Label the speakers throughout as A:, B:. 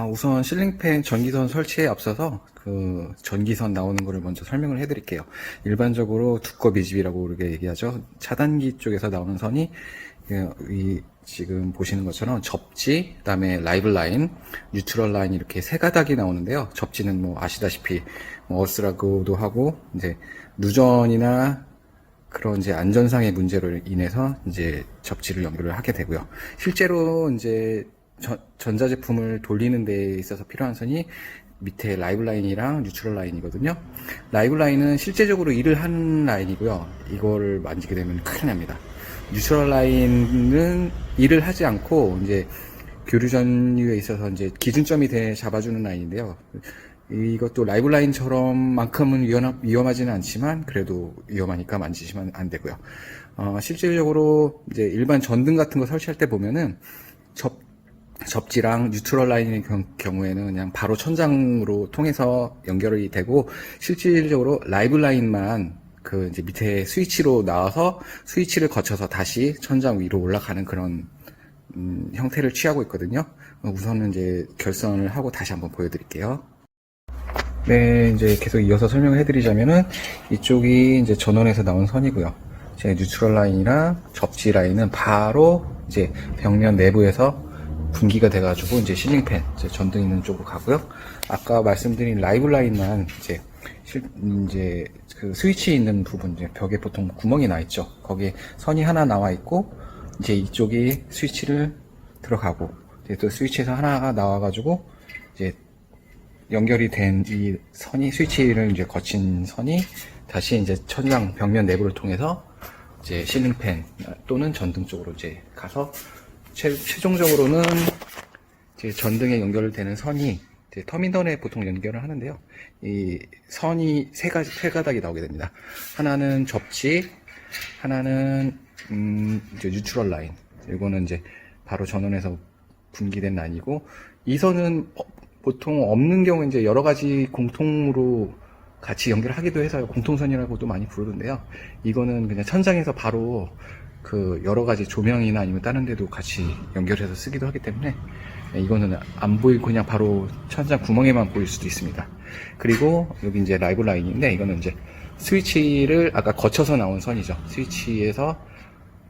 A: 우선 실링팬 전기선 설치에 앞서서 그 전기선 나오는 거를 먼저 설명을 해드릴게요. 일반적으로 두꺼비집이라고 우리가 얘기하죠. 차단기 쪽에서 나오는 선이 이 지금 보시는 것처럼 접지, 그다음에 라이브 라인, 뉴트럴 라인 이렇게 세 가닥이 나오는데요. 접지는 뭐 아시다시피 어스라고도 하고 이제 누전이나 그런 이제 안전상의 문제로 인해서 이제 접지를 연결을 하게 되고요. 실제로 이제 전자제품을 돌리는 데 있어서 필요한 선이 밑에 라이브 라인이랑 뉴트럴 라인이거든요. 라이브 라인은 실제적으로 일을 하는 라인이고요. 이거를 만지게 되면 큰일 납니다. 뉴트럴 라인은 일을 하지 않고 이제 교류 전류에 있어서 이제 기준점이 잡아주는 라인인데요. 이것도 라이브 라인처럼만큼은 위험하지는 않지만 그래도 위험하니까 만지시면 안 되고요. 실질적으로 이제 일반 전등 같은 거 설치할 때 보면은 접지랑 뉴트럴 라인의 경우에는 그냥 바로 천장으로 통해서 연결이 되고, 실질적으로 라이브 라인만 그 이제 밑에 스위치로 나와서 스위치를 거쳐서 다시 천장 위로 올라가는 그런 형태를 취하고 있거든요. 우선은 이제 결선을 하고 다시 한번 보여드릴게요. 네, 이제 계속 이어서 설명을 해드리자면은 이쪽이 이제 전원에서 나온 선이고요. 제 뉴트럴 라인이랑 접지 라인은 바로 이제 벽면 내부에서 분기가 돼가지고 이제 실링팬, 이제 전등 있는 쪽으로 가고요. 아까 말씀드린 라이브 라인만 이제 그 스위치 있는 부분, 이제 벽에 보통 구멍이 나 있죠. 거기에 선이 하나 나와 있고, 이제 이쪽이 스위치를 들어가고, 이제 또 스위치에서 하나가 나와가지고, 이제 연결이 된 이 선이, 스위치를 이제 거친 선이 다시 이제 천장 벽면 내부를 통해서 이제 실링팬 또는 전등 쪽으로 이제 가서 최종적으로는 이제 전등에 연결되는 선이 이제 터미널에 보통 연결을 하는데요. 이 선이 세 가닥이 나오게 됩니다. 하나는 접지, 하나는 이제 뉴트럴 라인. 이거는 이제 바로 전원에서 분기된 라인이고, 이 선은 보통 없는 경우에 이제 여러 가지 공통으로 같이 연결하기도 해서 공통선이라고도 많이 부르는데요. 이거는 그냥 천장에서 바로 그 여러 가지 조명이나 아니면 다른 데도 같이 연결해서 쓰기도 하기 때문에 이거는 안 보이고 그냥 바로 천장 구멍에만 보일 수도 있습니다. 그리고 여기 이제 라이브 라인인데, 이거는 이제 스위치를 아까 거쳐서 나온 선이죠. 스위치에서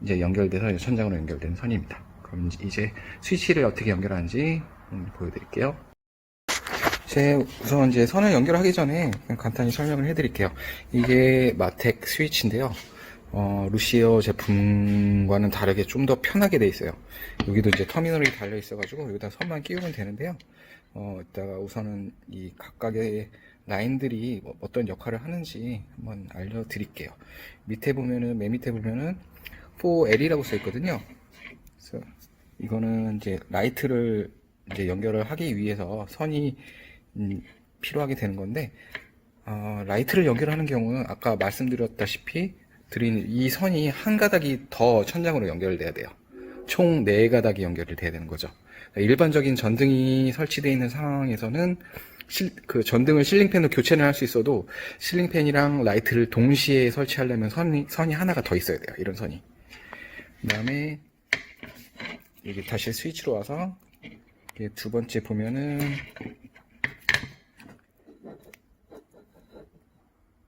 A: 이제 연결돼서 천장으로 연결된 선입니다. 그럼 이제 스위치를 어떻게 연결하는지 보여드릴게요. 우선 이제 선을 연결하기 전에 간단히 설명을 해드릴게요. 이게 마텍 스위치인데요. 루시어 제품과는 다르게 좀 더 편하게 돼 있어요. 여기도 이제 터미널이 달려 있어가지고 여기다 선만 끼우면 되는데요. 이따가 우선은 이 각각의 라인들이 어떤 역할을 하는지 한번 알려드릴게요. 맨 밑에 보면은 4L이라고 써 있거든요. 그래서 이거는 이제 라이트를 이제 연결을 하기 위해서 선이 필요하게 되는 건데, 라이트를 연결하는 경우는 아까 말씀드렸다시피 이 선이 한 가닥이 더 천장으로 연결돼야 돼요. 총 4가닥이 연결이 돼야 되는 거죠. 일반적인 전등이 설치되어 있는 상황에서는 그 전등을 실링팬으로 교체를 할 수 있어도 실링팬이랑 라이트를 동시에 설치하려면 선이 하나가 더 있어야 돼요. 이런 선이. 그 다음에 여기 다시 스위치로 와서 두 번째 보면은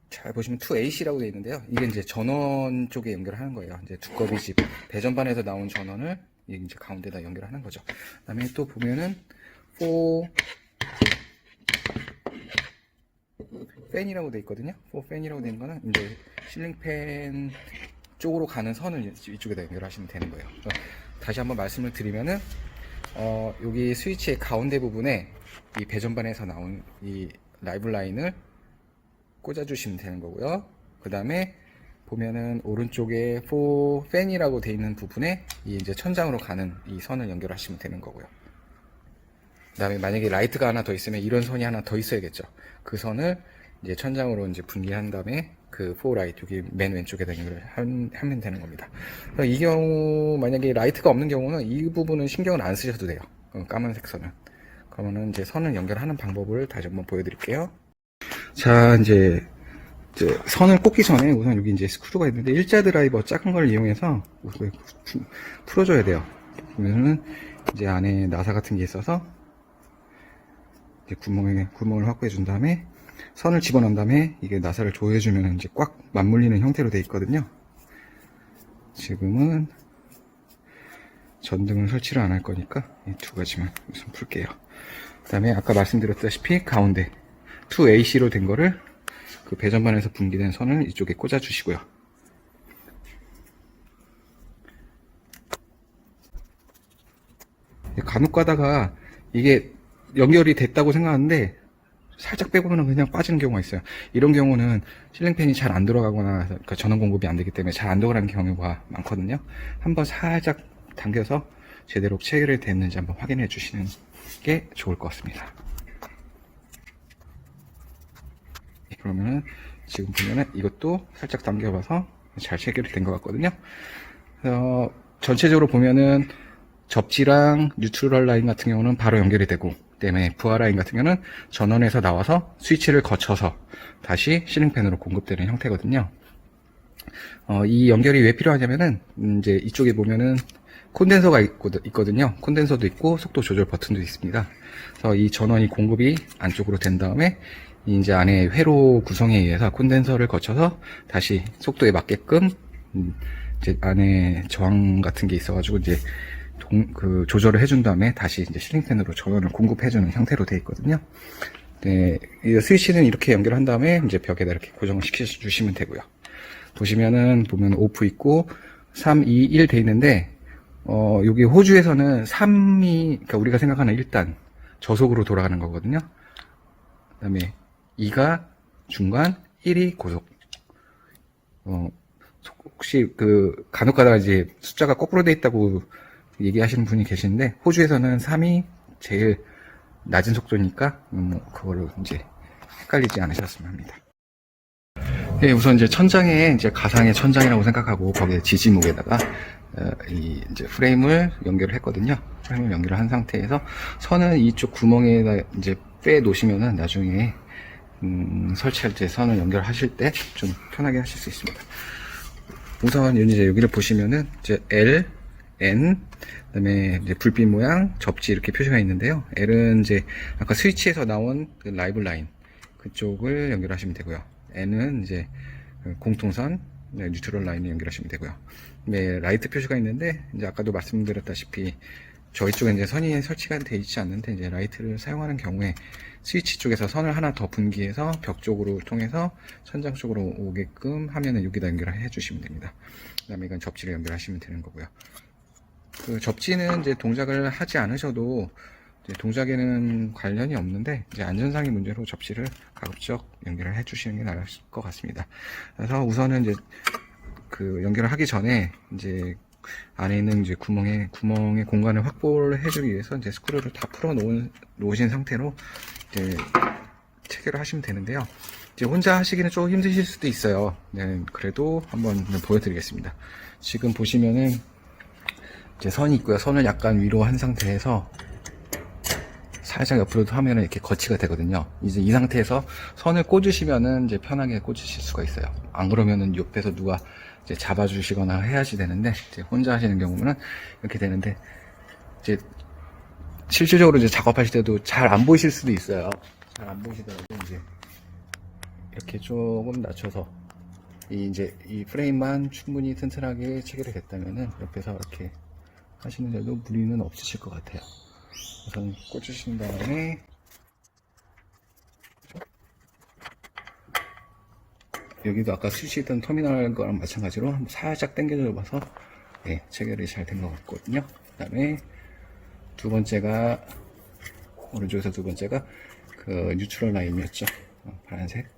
A: 잘 보시면 2AC라고 되어 있는데요. 이게 이제 전원 쪽에 연결을 하는 거예요. 이제 두꺼비집 배전반에서 나온 전원을 이제 가운데다 연결하는 거죠. 그 다음에 또 보면은 4팬이라고 되어 있거든요. 4팬이라고 되어 있는 거는 이제 실링팬 쪽으로 가는 선을 이쪽에다 연결하시면 되는 거예요. 다시 한번 말씀을 드리면은 여기 스위치의 가운데 부분에 이 배전반에서 나온 이 라이브 라인을 꽂아주시면 되는 거고요. 그 다음에 보면은 오른쪽에 4팬이라고 되어 있는 부분에 이제 천장으로 가는 이 선을 연결하시면 되는 거고요. 그 다음에 만약에 라이트가 하나 더 있으면 이런 선이 하나 더 있어야겠죠. 그 선을 이제 천장으로 이제 분리한 다음에 그 4라이트 여기 맨 왼쪽에다 연결을 하면 되는 겁니다. 이 경우 만약에 라이트가 없는 경우는 이 부분은 신경을 안 쓰셔도 돼요. 까만색 선은. 그러면은 이제 선을 연결하는 방법을 다시 한번 보여드릴게요. 자, 이제 선을 꽂기 전에 우선 여기 이제 스크루가 있는데 일자 드라이버 작은 걸 이용해서 풀어줘야 돼요. 보면은 이제 안에 나사 같은 게 있어서 이제 구멍을 확보해 준 다음에 선을 집어넣은 다음에 이게 나사를 조여해 주면 이제 꽉 맞물리는 형태로 되어 있거든요. 지금은 전등을 설치를 안 할 거니까 이 두 가지만 우선 풀게요. 그 다음에 아까 말씀드렸다시피 가운데 2AC로 된 거를 그 배전반에서 분기된 선을 이쪽에 꽂아 주시고요. 간혹 가다가 이게 연결이 됐다고 생각하는데 살짝 빼고는 그냥 빠지는 경우가 있어요. 이런 경우는 실링팬이 잘 안 들어가거나 그러니까 전원 공급이 안 되기 때문에 잘 안 들어가는 경우가 많거든요. 한번 살짝 당겨서 제대로 체결이 됐는지 한번 확인해 주시는 게 좋을 것 같습니다. 그러면은 지금 보면은 이것도 살짝 당겨봐서 잘 체결이 된 것 같거든요. 전체적으로 보면은 접지랑 뉴트럴 라인 같은 경우는 바로 연결이 되고, 그다음에 부하 라인 같은 경우는 전원에서 나와서 스위치를 거쳐서 다시 실링팬으로 공급되는 형태거든요. 이 연결이 왜 필요하냐면은 이제 이쪽에 보면은 콘덴서가 있거든요. 콘덴서도 있고 속도 조절 버튼도 있습니다. 그래서 이 전원이 공급이 안쪽으로 된 다음에 이제 안에 회로 구성에 의해서 콘덴서를 거쳐서 다시 속도에 맞게끔 이제 안에 저항 같은 게 있어가지고 이제 조절을 해준 다음에 다시 이제 실링팬으로 전원을 공급해주는 형태로 되어 있거든요. 네, 이 스위치는 이렇게 연결한 다음에 이제 벽에다 이렇게 고정을 시켜주시면 되고요. 보면 오프 있고 3, 2, 1 돼 있는데 여기 호주에서는 3이 그러니까 우리가 생각하는 1단 저속으로 돌아가는 거거든요. 그 다음에 2가 중간, 1이 고속. 혹시 간혹 가다가 이제 숫자가 거꾸로 돼 있다고 얘기하시는 분이 계시는데, 호주에서는 3이 제일 낮은 속도니까, 그거를 이제 헷갈리지 않으셨으면 합니다. 네, 우선 이제 천장에 이제 가상의 천장이라고 생각하고, 거기에 지지목에다가, 이제 프레임을 연결을 했거든요. 프레임을 연결을 한 상태에서, 선은 이쪽 구멍에다 이제 빼 놓으시면은 나중에, 설치할 때 선을 연결하실 때 좀 편하게 하실 수 있습니다. 우선 이제 여기를 보시면은 이제 L, N, 그다음에 이제 불빛 모양, 접지 이렇게 표시가 있는데요. L은 이제 아까 스위치에서 나온 그 라이브 라인 그쪽을 연결하시면 되고요. N은 이제 공통선, 뉴트럴 라인을 연결하시면 되고요. 네, 라이트 표시가 있는데 이제 아까도 말씀드렸다시피 저희 쪽에 이제 선이 설치가 되어 있지 않는데 이제 라이트를 사용하는 경우에 스위치 쪽에서 선을 하나 더 분기해서 벽 쪽으로 통해서 천장 쪽으로 오게끔 하면은 여기다 연결해 주시면 됩니다. 그 다음에 이건 접지를 연결하시면 되는 거고요. 그 접지는 이제 동작을 하지 않으셔도 이제 동작에는 관련이 없는데 이제 안전상의 문제로 접지를 가급적 연결을 해 주시는 게 나을 것 같습니다. 그래서 우선은 이제 연결을 하기 전에 이제 안에 있는 이제 구멍의 공간을 확보를 해주기 위해서 이제 스크류를 다 풀어 놓으신 상태로 이제 체결을 하시면 되는데요. 이제 혼자 하시기는 조금 힘드실 수도 있어요. 네, 그래도 한번 보여드리겠습니다. 지금 보시면은 이제 선이 있고요. 선을 약간 위로 한 상태에서 살짝 옆으로 하면은 이렇게 거치가 되거든요. 이제 이 상태에서 선을 꽂으시면은 이제 편하게 꽂으실 수가 있어요. 안 그러면은 옆에서 누가 이제 잡아주시거나 해야지 되는데, 이제 혼자 하시는 경우는 이렇게 되는데, 이제 실질적으로 이제 작업하실 때도 잘 안 보이실 수도 있어요. 잘 안 보이시더라도 이제 이렇게 조금 낮춰서 이제 이 프레임만 충분히 튼튼하게 체결이 됐다면은 옆에서 이렇데 하시는데도 무리는 없으실 것 같아요. 우선 꽂으신 다음에 여기도 아까 스위치했던 터미널 거랑 마찬가지로 살짝 당겨줘 봐서 네, 체결이 잘 된 것 같거든요. 그 다음에 두 번째가 오른쪽에서 두 번째가 뉴트럴 라인이었죠. 파란색.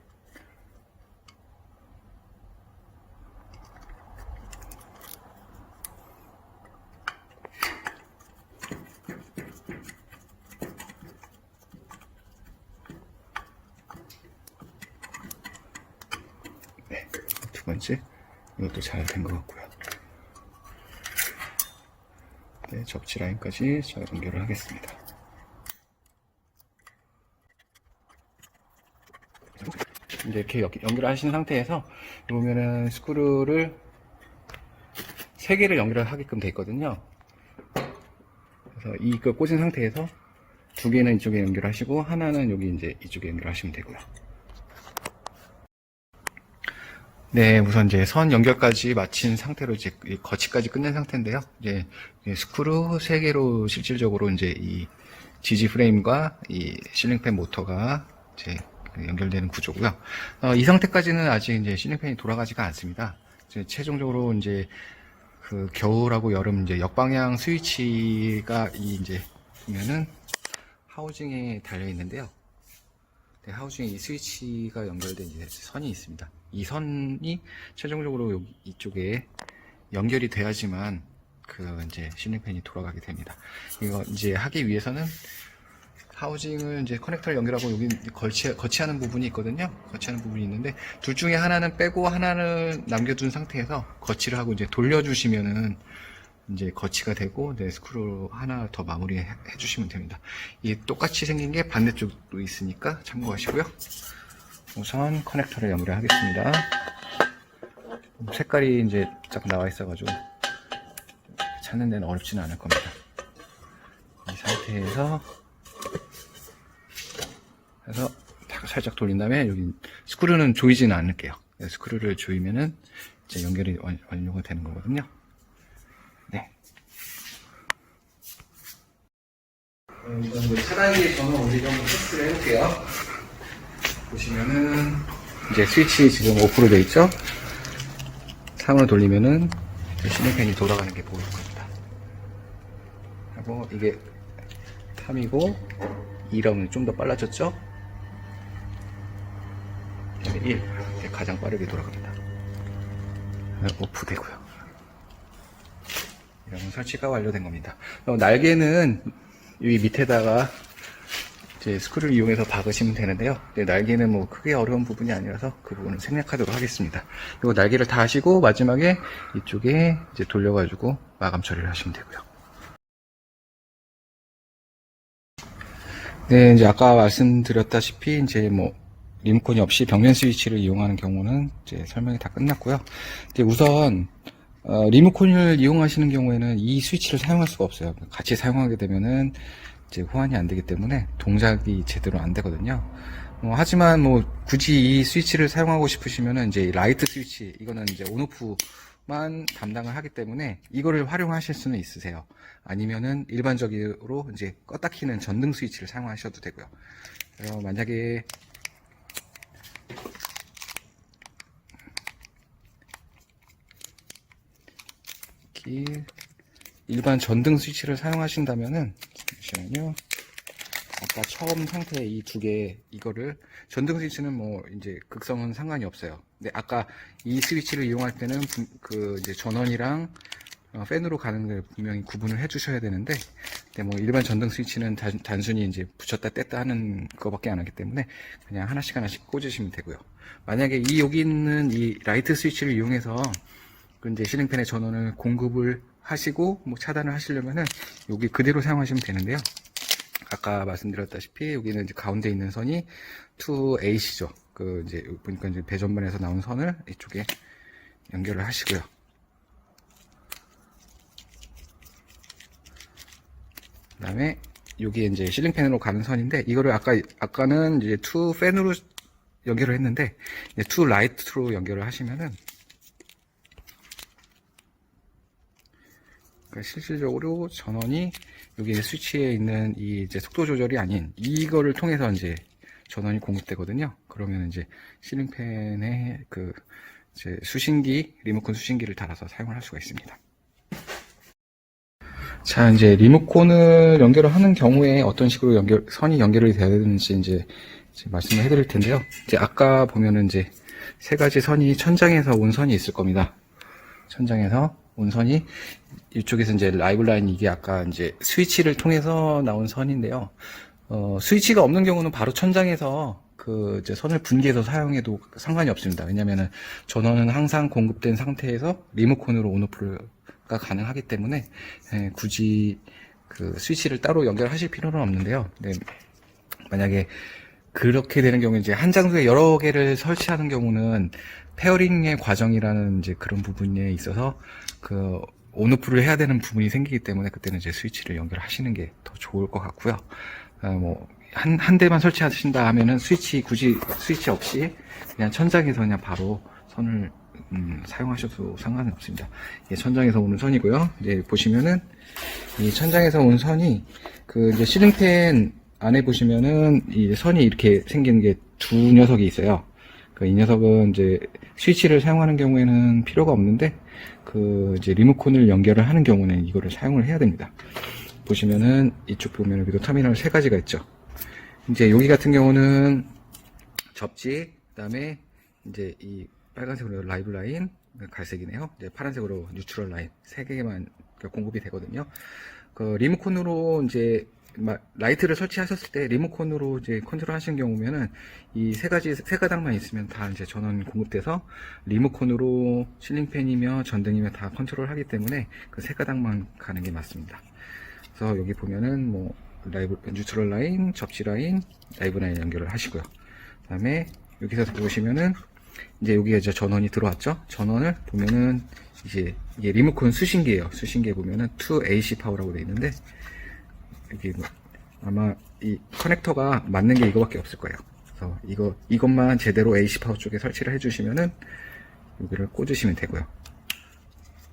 A: 네, 두 번째 이것도 잘 된 것 같고요. 네, 접지 라인까지 잘 연결을 하겠습니다. 이제 이렇게 연결을 하신 상태에서 보면은 스크류를 3개를 연결을 하게끔 되어 있거든요. 그래서 이 꽂은 상태에서 두 개는 이쪽에 연결하시고 하나는 여기 이제 이쪽에 연결하시면 되고요. 네, 우선 이제 선 연결까지 마친 상태로 이제 거치까지 끝낸 상태인데요. 이제 스크루 3개로 실질적으로 이제 이 지지 프레임과 이 실링팬 모터가 이제 연결되는 구조고요. 이 상태까지는 아직 이제 실링팬이 돌아가지가 않습니다. 이제 최종적으로 이제 그 겨울하고 여름 이제 역방향 스위치가 이제 보면은 하우징에 달려 있는데요. 네, 하우징에 이 스위치가 연결된 이제 선이 있습니다. 이 선이 최종적으로 여기 이쪽에 연결이 돼야지만 그 이제 실링팬이 돌아가게 됩니다. 이거 이제 하기 위해서는 하우징을 이제 커넥터를 연결하고 여기 거치하는 부분이 있거든요. 거치하는 부분이 있는데 둘 중에 하나는 빼고 하나는 남겨둔 상태에서 거치를 하고 이제 돌려주시면은 이제 거치가 되고 네, 스크루 하나 더 마무리해 주시면 됩니다. 이 똑같이 생긴 게 반대쪽도 있으니까 참고하시고요. 우선 커넥터를 연결하겠습니다. 색깔이 이제 딱 나와 있어가지고 찾는 데는 어렵지는 않을 겁니다. 이 상태에서 해서 살짝 돌린 다음에 여기 스크루는 조이지는 않을게요. 스크루를 조이면은 이제 연결이 완료가 되는 거거든요. 네. 우선 차단기에 저는 어디 정도 테스트를 해볼게요. 보시면은 이제 스위치 지금 오프로 되어 있죠? 3으로 돌리면은 실링팬이 돌아가는 게 보일 겁니다. 하고 이게 3이고 2라면 좀 더 빨라졌죠? 1 이게 가장 빠르게 돌아갑니다. 오프 되고요. 이러면 설치가 완료된 겁니다. 날개는 여기 밑에다가 이제 스크루를 이용해서 박으시면 되는데요. 날개는 뭐 크게 어려운 부분이 아니라서 그 부분은 생략하도록 하겠습니다. 이거 날개를 다 하시고 마지막에 이쪽에 이제 돌려가지고 마감 처리를 하시면 되고요. 네, 이제 아까 말씀드렸다시피 이제 뭐 리모컨이 없이 벽면 스위치를 이용하는 경우는 이제 설명이 다 끝났고요. 이제 우선 리모컨을 이용하시는 경우에는 이 스위치를 사용할 수가 없어요. 같이 사용하게 되면은 이제 호환이 안 되기 때문에 동작이 제대로 안 되거든요. 하지만 뭐 굳이 이 스위치를 사용하고 싶으시면은 이제 라이트 스위치 이거는 이제 온오프만 담당을 하기 때문에 이거를 활용하실 수는 있으세요. 아니면은 일반적으로 이제 껐다 키는 전등 스위치를 사용하셔도 되고요. 그래서 만약에 일반 전등 스위치를 사용하신다면은 잠시만요. 아까 처음 상태 이 두 개 이거를 전등 스위치는 뭐 이제 극성은 상관이 없어요. 근데 아까 이 스위치를 이용할 때는 그 이제 전원이랑 팬으로 가는 걸 분명히 구분을 해 주셔야 되는데 근데 뭐 일반 전등 스위치는 단순히 이제 붙였다 뗐다 하는 거밖에 안 하기 때문에 그냥 하나씩 꽂으시면 되고요. 만약에 여기 있는 이 라이트 스위치를 이용해서 이제 실링팬의 전원을 공급을 하시고 뭐 차단을 하시려면은 여기 그대로 사용하시면 되는데요. 아까 말씀드렸다시피 여기는 이제 가운데 있는 선이 2A시죠. 그 이제 보니까 이제 배전반에서 나온 선을 이쪽에 연결을 하시고요. 그다음에 여기 이제 실링팬으로 가는 선인데 이거를 아까는 이제 2팬으로 연결을 했는데 이제 2라이트로 연결을 하시면은 실질적으로 전원이 여기 스위치에 있는 이 이제 속도 조절이 아닌 이거를 통해서 이제 전원이 공급되거든요. 그러면 이제 실링팬에 그 이제 수신기, 리모컨 수신기를 달아서 사용을 할 수가 있습니다. 자, 이제 리모컨을 연결을 하는 경우에 어떤 식으로 선이 연결이 되어야 되는지 이제 말씀을 해드릴 텐데요. 이제 아까 보면은 이제 세 가지 선이 천장에서 온 선이 있을 겁니다. 천장에서 온 선이 이쪽에서 이제 라이브 라인 이게 아까 이제 스위치를 통해서 나온 선인데요. 스위치가 없는 경우는 바로 천장에서 그 이제 선을 분기해서 사용해도 상관이 없습니다. 왜냐면은 전원은 항상 공급된 상태에서 리모컨으로 온오프가 가능하기 때문에 굳이 그 스위치를 따로 연결하실 필요는 없는데요. 네, 만약에 그렇게 되는 경우에 이제 한 장소에 여러 개를 설치하는 경우는 페어링의 과정이라는 이제 그런 부분에 있어서 그 온오프를 해야 되는 부분이 생기기 때문에 그때는 이제 스위치를 연결하시는 게 더 좋을 것 같고요. 한 대만 설치하신다 하면은 굳이 스위치 없이 그냥 천장에서 그냥 바로 선을 사용하셔도 상관은 없습니다. 이게 천장에서 오는 선이고요. 이제 보시면은 이 천장에서 온 선이 이제 실링팬 안에 보시면은 이 선이 이렇게 생긴 게 두 녀석이 있어요. 이 녀석은 이제 스위치를 사용하는 경우에는 필요가 없는데 이제 리모컨을 연결을 하는 경우는 이거를 사용을 해야 됩니다. 보시면은 이쪽 보면 여기도 터미널 세 가지가 있죠. 이제 여기 같은 경우는 접지, 그다음에 이제 이 빨간색으로 라이브 라인, 갈색이네요. 이제 파란색으로 뉴트럴 라인 세 개만 공급이 되거든요. 리모컨으로 이제 라이트를 설치하셨을 때 리모컨으로 이제 컨트롤 하시는 경우면은 이 세 가닥만 있으면 다 이제 전원 공급돼서 리모컨으로 실링팬이며 전등이며 다 컨트롤 하기 때문에 그 세 가닥만 가는 게 맞습니다. 그래서 여기 보면은 뉴트럴 라인, 접지 라인, 라이브 라인 연결을 하시고요. 그 다음에 여기서 보시면은 이제 여기에 이제 전원이 들어왔죠. 전원을 보면은 이제 이게 리모컨 수신기예요. 수신기에 보면은 2AC 파워라고 되어 있는데 여기 아마 이 커넥터가 맞는 게 이거밖에 없을 거예요. 그래서 이것만 제대로 AC 파워 쪽에 설치를 해주시면은 여기를 꽂으시면 되고요.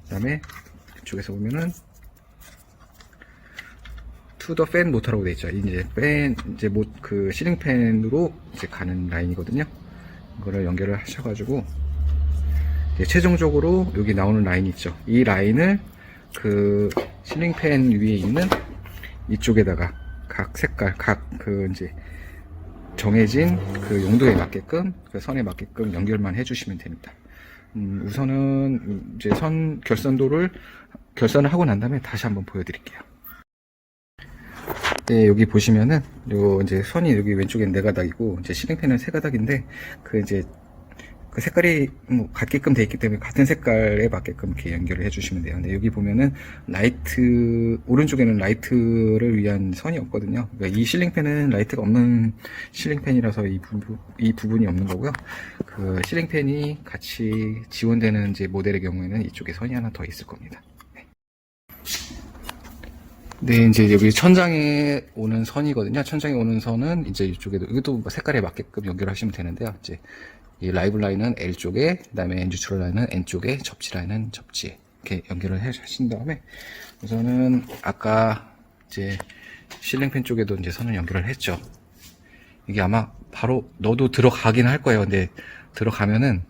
A: 그 다음에 이쪽에서 보면은 to the fan 모터라고 되어 있죠. 이제 실링팬으로 이제 가는 라인이거든요. 이거를 연결을 하셔가지고 이제 최종적으로 여기 나오는 라인이 있죠. 이 라인을 실링팬 위에 있는 이쪽에다가 각 색깔, 이제 정해진 용도에 맞게끔, 선에 맞게끔 연결만 해주시면 됩니다. 우선은 이제 결선을 하고 난 다음에 다시 한번 보여드릴게요. 네, 여기 보시면은, 이제 선이 여기 왼쪽엔 4가닥이고, 이제 실링팬은 3가닥인데, 이제 색깔이 같게끔 되어 있기 때문에 같은 색깔에 맞게끔 이렇게 연결을 해주시면 돼요. 근데 여기 보면은 오른쪽에는 라이트를 위한 선이 없거든요. 그러니까 이 실링팬은 라이트가 없는 실링팬이라서 이 부분이 없는 거고요. 실링팬이 같이 지원되는 이제 모델의 경우에는 이쪽에 선이 하나 더 있을 겁니다. 네, 이제 여기 천장에 오는 선이거든요. 천장에 오는 선은 이제 이것도 색깔에 맞게끔 연결하시면 되는데요. 이제 이 라이브 라인은 L 쪽에, 그 다음에 뉴트럴 라인은 N 쪽에, 접지 라인은 접지에 이렇게 연결을 하신 다음에 우선은 아까 이제 실링팬 쪽에도 이제 선을 연결을 했죠. 이게 아마 바로 너도 들어가긴 할 거예요. 근데 들어가면은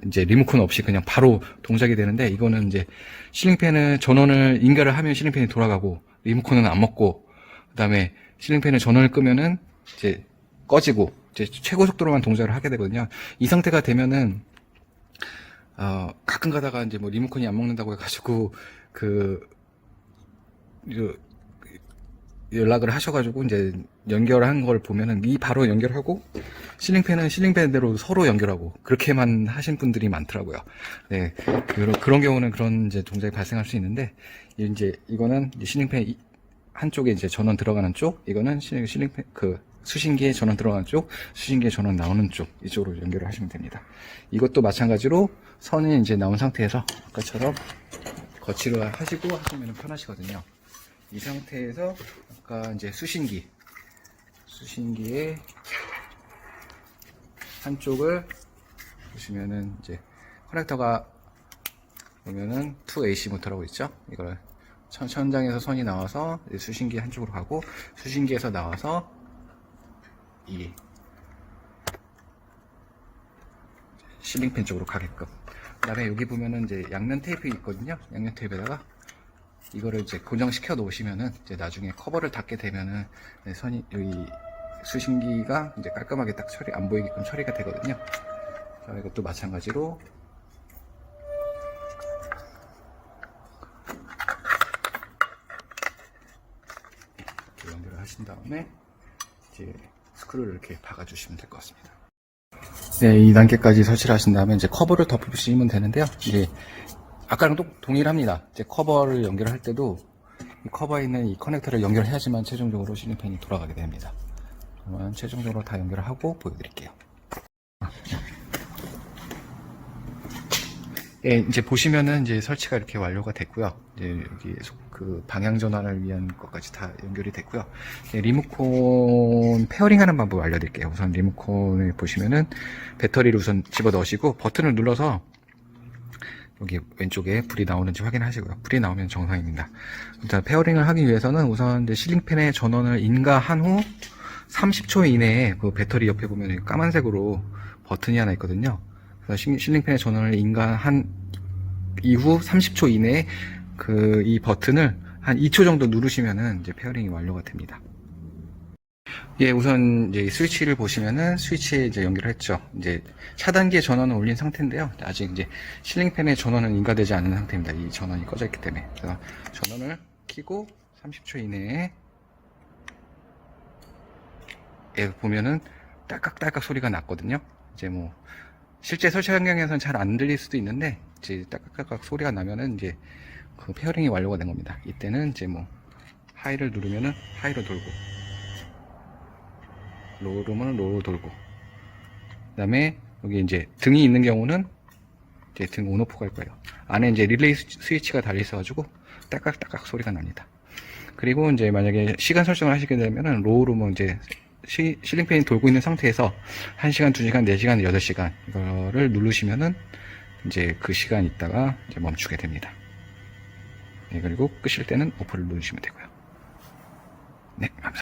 A: 이제 리모컨 없이 그냥 바로 동작이 되는데, 이거는 이제 실링팬을 전원을 연결을 하면 실링팬이 돌아가고 리모컨은 안 먹고, 그 다음에 실링팬을 전원을 끄면은 이제 꺼지고 이제 최고 속도로만 동작을 하게 되거든요. 이 상태가 되면은 가끔 가다가 이제 리모컨이 안 먹는다고 해가지고 연락을 하셔가지고 이제 연결한 걸 보면은 바로 연결하고 실링팬은 실링팬대로 서로 연결하고 그렇게만 하신 분들이 많더라고요. 네, 그런 경우는 그런 이제 동작이 발생할 수 있는데, 이제 이거는 실링팬 한쪽에 이제 전원 들어가는 쪽, 이거는 실링팬 수신기에 전원 들어가는 쪽, 수신기에 전원 나오는 쪽, 이쪽으로 연결을 하시면 됩니다. 이것도 마찬가지로 선이 이제 나온 상태에서 아까처럼 거치를 하시고 하시면 편하시거든요. 이 상태에서 아까 이제 수신기의 한쪽을 보시면은 이제 커넥터가 보면은 2AC 모터라고 있죠. 이걸 천장에서 선이 나와서 수신기 한쪽으로 가고, 수신기에서 나와서 이 실링팬 쪽으로 가게끔. 그 다음에 여기 보면은 이제 양면 테이프 있거든요. 양면 테이프에다가 이거를 이제 고정시켜 놓으시면은 이제 나중에 커버를 닫게 되면은 여기 수신기가 이제 깔끔하게 딱 안 보이게끔 처리가 되거든요. 자, 이것도 마찬가지로 이렇게 연결을 하신 다음에 이제 스크루를 이렇게 박아주시면 될 것 같습니다. 네, 2단계까지 설치를 하신 다음에 이제 커버를 덮으시면 되는데요. 이제 아까랑 또 동일합니다. 이제 커버를 연결할 때도 이 커버에 있는 이 커넥터를 연결해야지만 최종적으로 실링팬이 돌아가게 됩니다. 그러면 최종적으로 다 연결을 하고 보여드릴게요. 예, 이제 보시면은 이제 설치가 이렇게 완료가 됐고요. 이제 여기 그 방향 전환을 위한 것까지 다 연결이 됐고요. 예, 리모컨 페어링 하는 방법 알려드릴게요. 우선 리모컨을 보시면은 배터리를 우선 집어 넣으시고 버튼을 눌러서 여기 왼쪽에 불이 나오는지 확인하시고요. 불이 나오면 정상입니다. 일단 페어링을 하기 위해서는 우선 이제 실링팬의 전원을 인가한 후 30초 이내에 그 배터리 옆에 보면 까만색으로 버튼이 하나 있거든요. 그래서 실링팬의 전원을 인가한 이후 30초 이내에 이 버튼을 한 2초 정도 누르시면은 이제 페어링이 완료가 됩니다. 예, 우선 이제 스위치를 보시면은 스위치에 이제 연결을 했죠. 이제 차단기에 전원을 올린 상태인데요. 아직 이제 실링팬의 전원은 인가되지 않은 상태입니다. 이 전원이 꺼져 있기 때문에. 그래서 전원을 켜고 30초 이내에 예, 보면은 딸깍딸깍 소리가 났거든요. 이제 뭐 실제 설치 환경에서는 잘 안 들릴 수도 있는데 이제 딸깍딸깍 소리가 나면은 이제 그 페어링이 완료가 된 겁니다. 이때는 이제 뭐 하이를 누르면은 하이로 돌고 로우 누르면 로우 돌고 그 다음에 여기 이제 등이 있는 경우는 이제 등 온오프가 할 거예요. 안에 이제 릴레이 스위치가 달려 있어가지고 딸깍딸깍 소리가 납니다. 그리고 이제 만약에 시간 설정을 하시게 되면은 로우로 뭐 이제 실링팬이 돌고 있는 상태에서 1시간, 2시간, 4시간, 8시간 이거를 누르시면은 이제 그 시간 있다가 이제 멈추게 됩니다. 네, 그리고 끄실 때는 오프를 누르시면 되고요. 네, 감사합니다.